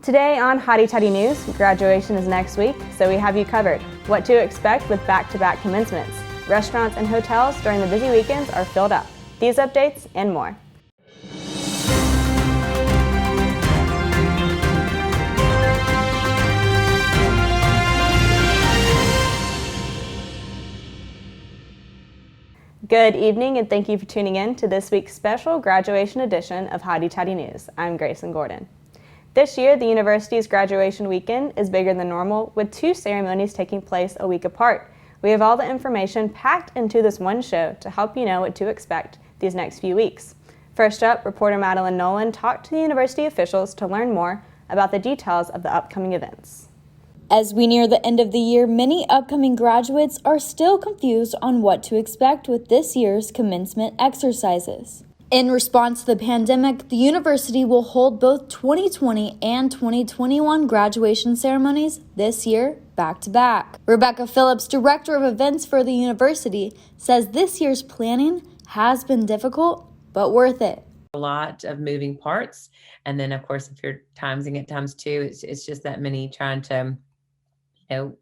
Today on Hotty Toddy News, graduation is next week, so we have you covered. What to expect with back-to-back commencements. Restaurants and hotels during the busy weekends are filled up. These updates and more. Good evening and thank you for tuning in to this week's special graduation edition of Hotty Toddy News. I'm GRACYN Gordon. This year, the university's graduation weekend is bigger than normal, with 2 ceremonies taking place a week apart. We have all the information packed into this one show to help you know what to expect these next few weeks. First up, reporter NOLAN talked to the university officials to learn more about the details of the upcoming events. As we near the end of the year, many upcoming graduates are still confused on what to expect with this year's commencement exercises. In response to the pandemic, the university will hold both 2020 and 2021 graduation ceremonies this year back-to-back. Rebecca Phillips, director of events for the university, says this year's planning has been difficult, but worth it. A lot of moving parts. And then, of course, if you're timesing it times 2, it's just that many trying to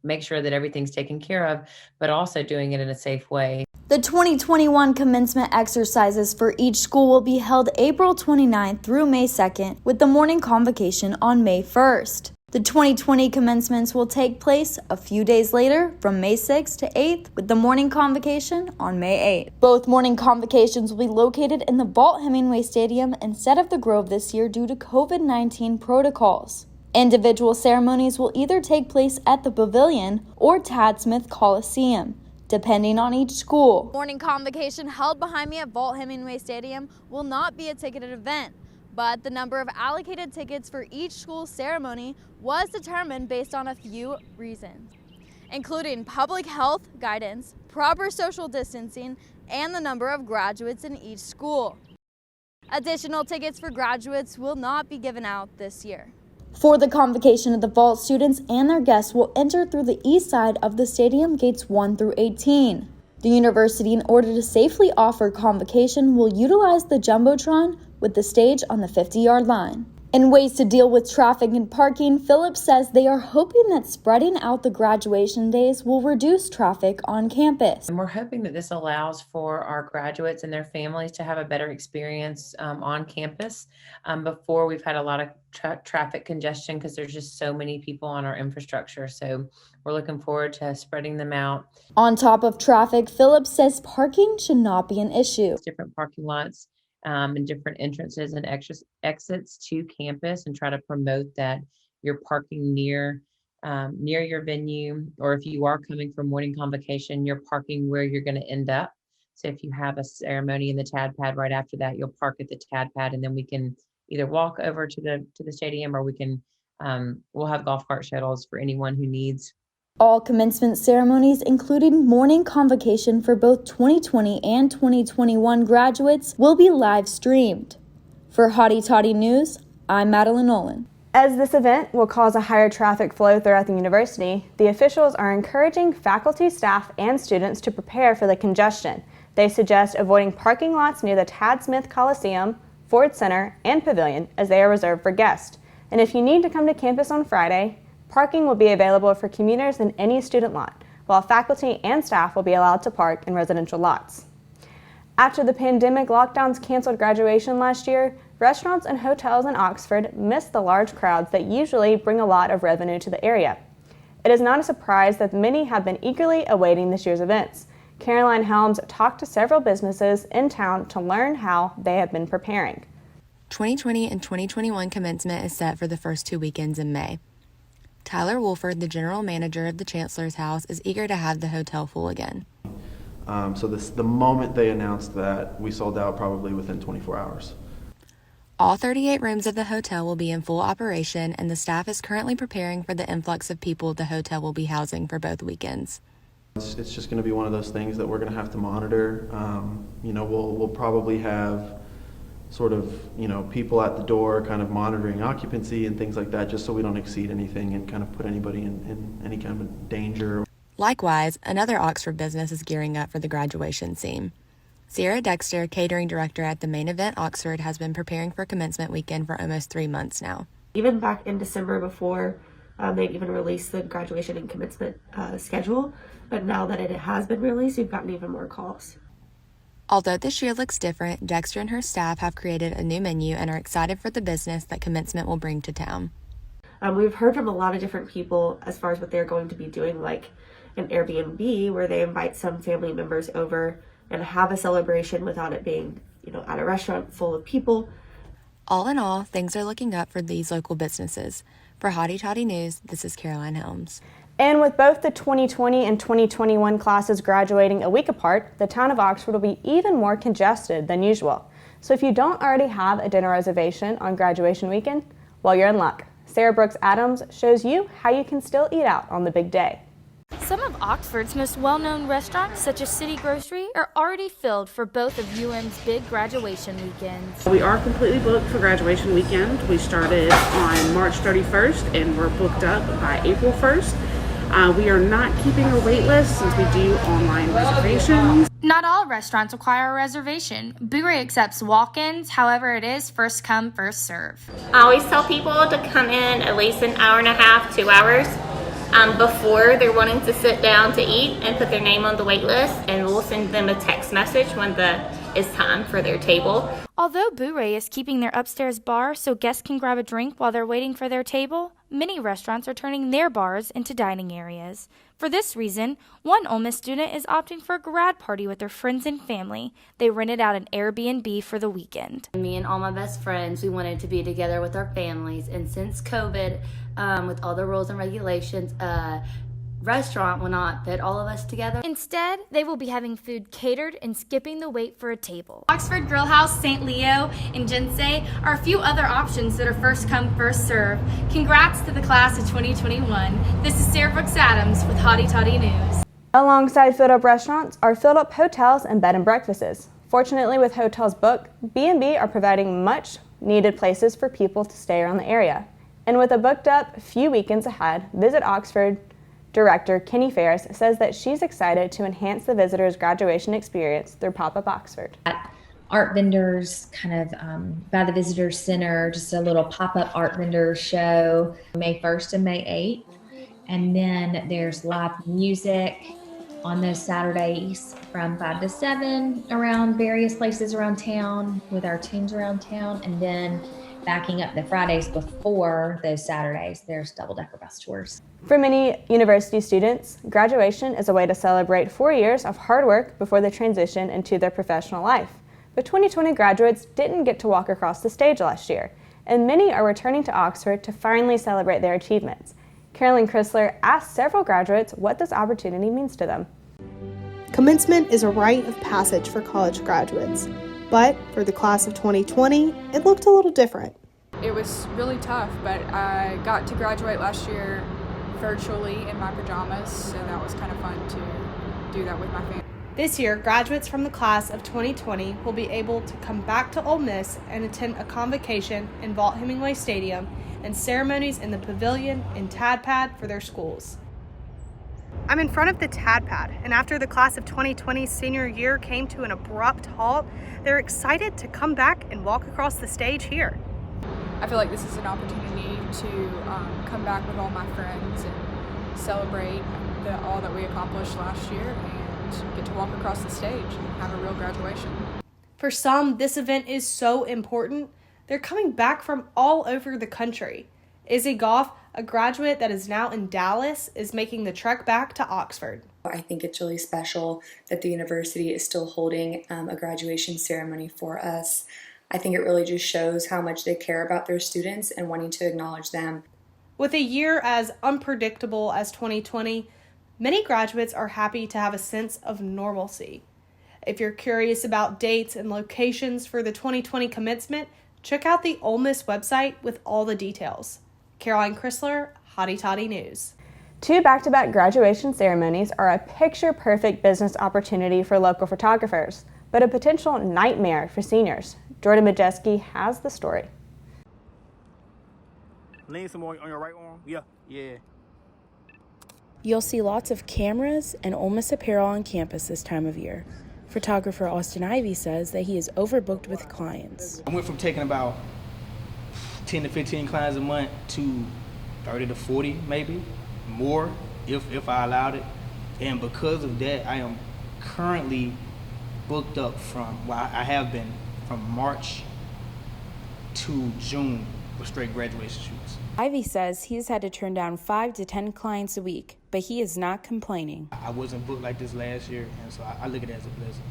make sure that everything's taken care of, but also doing it in a safe way. The 2021 commencement exercises for each school will be held April 29th through May 2nd, with the morning convocation on May 1st. The 2020 commencements will take place a few days later from May 6th to 8th, with the morning convocation on May 8th. Both morning convocations will be located in the Vaught-Hemingway Stadium instead of the Grove this year due to COVID-19 protocols. Individual ceremonies will either take place at the Pavilion or Tad Smith Coliseum, depending on each school. Morning convocation held behind me at Vaught-Hemingway Stadium will not be a ticketed event, but the number of allocated tickets for each school ceremony was determined based on a few reasons, including public health guidance, proper social distancing, and the number of graduates in each school. Additional tickets for graduates will not be given out this year. For the convocation, the Vaught students and their guests will enter through the east side of the stadium, gates 1 through 18. The university, in order to safely offer convocation, will utilize the Jumbotron with the stage on the 50-yard line. In ways to deal with traffic and parking, Phillips says they are hoping that spreading out the graduation days will reduce traffic on campus. And we're hoping that this allows for our graduates and their families to have a better experience on campus. Before, we've had a lot of traffic congestion because there's just so many people on our infrastructure. So we're looking forward to spreading them out. On top of traffic, Phillips says parking should not be an issue. Different parking lots and different entrances and exits to campus, and try to promote that you're parking near your venue, or if you are coming from morning convocation, you're parking where you're going to end up. So if you have a ceremony in the TAD pad right after that, you'll park at the TAD pad, and then we can either walk over to the stadium, or we can we'll have golf cart shuttles for anyone who needs. All commencement ceremonies, including morning convocation for both 2020 and 2021 graduates, will be live streamed. For Hotty Toddy News, I'm NOLAN. As this event will cause a higher traffic flow throughout the university, the officials are encouraging faculty, staff, and students to prepare for the congestion. They suggest avoiding parking lots near the Tad Smith Coliseum, Ford Center, and Pavilion, as they are reserved for guests. And if you need to come to campus on Friday, parking will be available for commuters in any student lot, while faculty and staff will be allowed to park in residential lots. After the pandemic lockdowns canceled graduation last year, restaurants and hotels in Oxford missed the large crowds that usually bring a lot of revenue to the area. It is not a surprise that many have been eagerly awaiting this year's events. Caroline Helms talked to several businesses in town to learn how they have been preparing. 2020 and 2021 commencement is set for the first 2 weekends in May. Tyler Wolford, the general manager of the Chancellor's House, is eager to have the hotel full again. So the moment they announced that, we sold out probably within 24 hours. All 38 rooms of the hotel will be in full operation, and the staff is currently preparing for the influx of people the hotel will be housing for both weekends. It's just going to be one of those things that we're going to have to monitor. We'll probably have sort of, people at the door kind of monitoring occupancy and things like that, just so we don't exceed anything and kind of put anybody in any kind of danger. Likewise, another Oxford business is gearing up for the graduation scene. Sierra Dexter, catering director at the Main Event Oxford, has been preparing for commencement weekend for almost 3 months now. Even back in December before they'd even released the graduation and commencement schedule, but now that it has been released, we've gotten even more calls. Although this year looks different, Dexter and her staff have created a new menu and are excited for the business that commencement will bring to town. We've heard from a lot of different people as far as what they're going to be doing, like an Airbnb where they invite some family members over and have a celebration without it being, at a restaurant full of people. All in all, things are looking up for these local businesses. For Hotty Toddy News, this is Caroline Helms. And with both the 2020 and 2021 classes graduating a week apart, the town of Oxford will be even more congested than usual. So if you don't already have a dinner reservation on graduation weekend, well, you're in luck. Sarah Brooks Adams shows you how you can still eat out on the big day. Some of Oxford's most well-known restaurants, such as City Grocery, are already filled for both of UM's big graduation weekends. We are completely booked for graduation weekend. We started on March 31st and we're booked up by April 1st. We are not keeping a wait list since we do online reservations. Not all restaurants require a reservation. Boo-Ray accepts walk-ins, however it is first come, first serve. I always tell people to come in at least an hour and a half, 2 hours before they're wanting to sit down to eat and put their name on the wait list, and we'll send them a text message when it's time for their table. Although Boo-Ray is keeping their upstairs bar so guests can grab a drink while they're waiting for their table, many restaurants are turning their bars into dining areas. For this reason, one Ole Miss student is opting for a grad party with their friends and family. They rented out an Airbnb for the weekend. Me and all my best friends, we wanted to be together with our families, and since COVID, with all the rules and regulations, restaurant will not fit all of us together. Instead, they will be having food catered and skipping the wait for a table. Oxford Grill House, St. Leo, and Jinsei are a few other options that are first come, first serve. Congrats to the class of 2021. This is Sarah Brooks Adams with Hotty Toddy News. Alongside filled-up restaurants are filled-up hotels and bed and breakfasts. Fortunately, with hotels booked, B&B are providing much-needed places for people to stay around the area. And with a booked-up few weekends ahead, Visit Oxford Director KINNEY Ferris says that she's excited to enhance the visitors' graduation experience through Pop-Up Oxford. Art vendors kind of by the visitor center, just a little pop-up art vendor show May 1st and May 8th. And then there's live music on those Saturdays from 5 to 7 around various places around town with our teams around town. And then backing up the Fridays before those Saturdays, there's double-decker bus tours. For many university students, graduation is a way to celebrate 4 years of hard work before they transition into their professional life. But 2020 graduates didn't get to walk across the stage last year, and many are returning to Oxford to finally celebrate their achievements. Carolyn CRISLER asked several graduates what this opportunity means to them. Commencement is a rite of passage for college graduates, but for the class of 2020, it looked a little different. It was really tough, but I got to graduate last year virtually in my pajamas, so that was kind of fun to do that with my family. This year, graduates from the class of 2020 will be able to come back to Ole Miss and attend a convocation in Vaught-Hemingway Stadium and ceremonies in the pavilion in TADPAD for their schools. I'm in front of the TADPAD, and after the class of 2020's senior year came to an abrupt halt, they're excited to come back and walk across the stage here. I feel like this is an opportunity to come back with all my friends and celebrate all that we accomplished last year and get to walk across the stage and have a real graduation. For some, this event is so important. They're coming back from all over the country. Izzy Goff, a graduate that is now in Dallas, is making the trek back to Oxford. I think it's really special that the university is still holding a graduation ceremony for us. I think it really just shows how much they care about their students and wanting to acknowledge them. With a year as unpredictable as 2020, many graduates are happy to have a sense of normalcy. If you're curious about dates and locations for the 2020 commencement, check out the Ole Miss website with all the details. Caroline CRISLER, Hotty Toddy News. 2 back-to-back graduation ceremonies are a picture-perfect business opportunity for local photographers, but a potential nightmare for seniors. Jordan Majeski has the story. Lean some more on your right arm. Yeah. You'll see lots of cameras and Ole Miss apparel on campus this time of year. Photographer Austin Ivy says that he is overbooked with clients. I went from taking about 10 to 15 clients a month to 30 to 40, maybe more, if I allowed it. And because of that, I am currently booked up I have been from March to June with straight graduation shoots. Ivy says he's had to turn down 5 to 10 clients a week, but he is not complaining. I wasn't booked like this last year, and so I look at it as a blessing.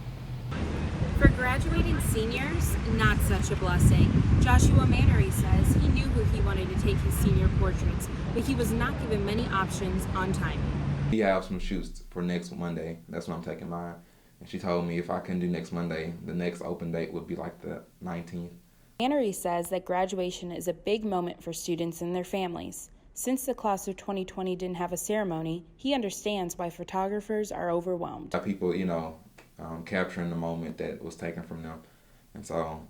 For graduating seniors, not such a blessing. Joshua Mannery says he knew who he wanted to take his senior portraits, but he was not given many options on timing. We have some shoots for next Monday. That's when I'm taking mine. And she told me if I couldn't do next Monday, the next open date would be like the 19th. Mannery says that graduation is a big moment for students and their families. Since the class of 2020 didn't have a ceremony, he understands why photographers are overwhelmed. People, capturing the moment that was taken from them. And so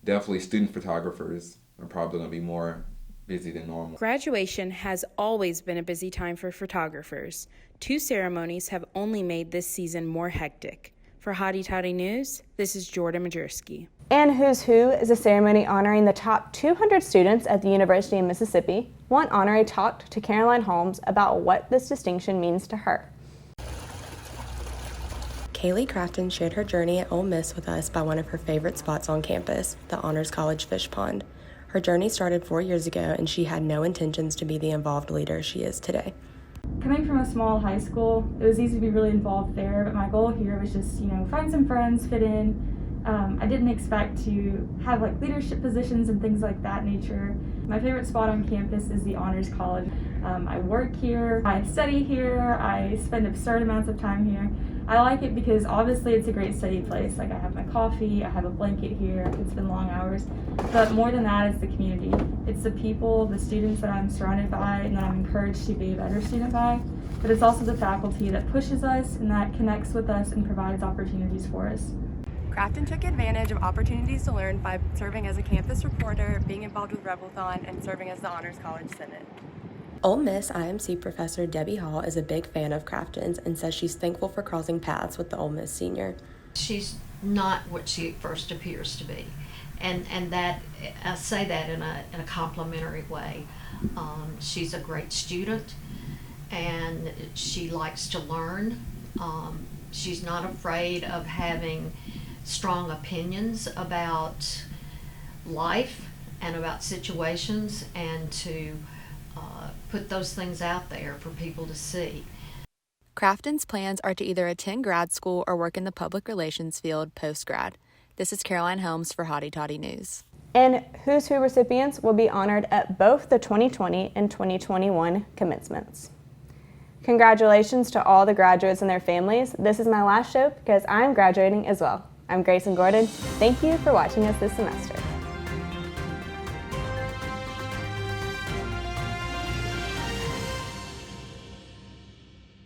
definitely student photographers are probably going to be more busy than normal. Graduation has always been a busy time for photographers. 2 ceremonies have only made this season more hectic. For Hotty Toddy News, this is Jordan Majerski. And Who's Who is a ceremony honoring the top 200 students at the University of Mississippi. One honoree talked to Caroline Holmes about what this distinction means to her. KAYLEE Crafton shared her journey at Ole Miss with us by one of her favorite spots on campus, the Honors College Fish Pond. Her journey started 4 years ago, and she had no intentions to be the involved leader she is today. Coming from a small high school, it was easy to be really involved there, but my goal here was just, find some friends, fit in. I didn't expect to have leadership positions and things like that nature. My favorite spot on campus is the Honors College. I work here, I study here, I spend absurd amounts of time here. I like it because obviously it's a great study place. I have my coffee, I have a blanket here, I can spend long hours. But more than that, it's the community. It's the people, the students that I'm surrounded by and that I'm encouraged to be a better student by. But it's also the faculty that pushes us and that connects with us and provides opportunities for us. CRAFTON took advantage of opportunities to learn by serving as a campus reporter, being involved with Rebelthon, and serving as the Honors College Senate. Ole Miss IMC professor Debbie Hall is a big fan of Crafton's and says she's thankful for crossing paths with the Ole Miss senior. She's not what she at first appears to be, and that I say that in a complimentary way. She's a great student, and she likes to learn. She's not afraid of having strong opinions about life and about situations, and to put those things out there for people to see. Crafton's plans are to either attend grad school or work in the public relations field post-grad. This is Caroline Holmes for Hotty Toddy News. And Who's Who recipients will be honored at both the 2020 and 2021 commencements. Congratulations to all the graduates and their families. This is my last show because I'm graduating as well. I'm GRACYN Gordon. Thank you for watching us this semester.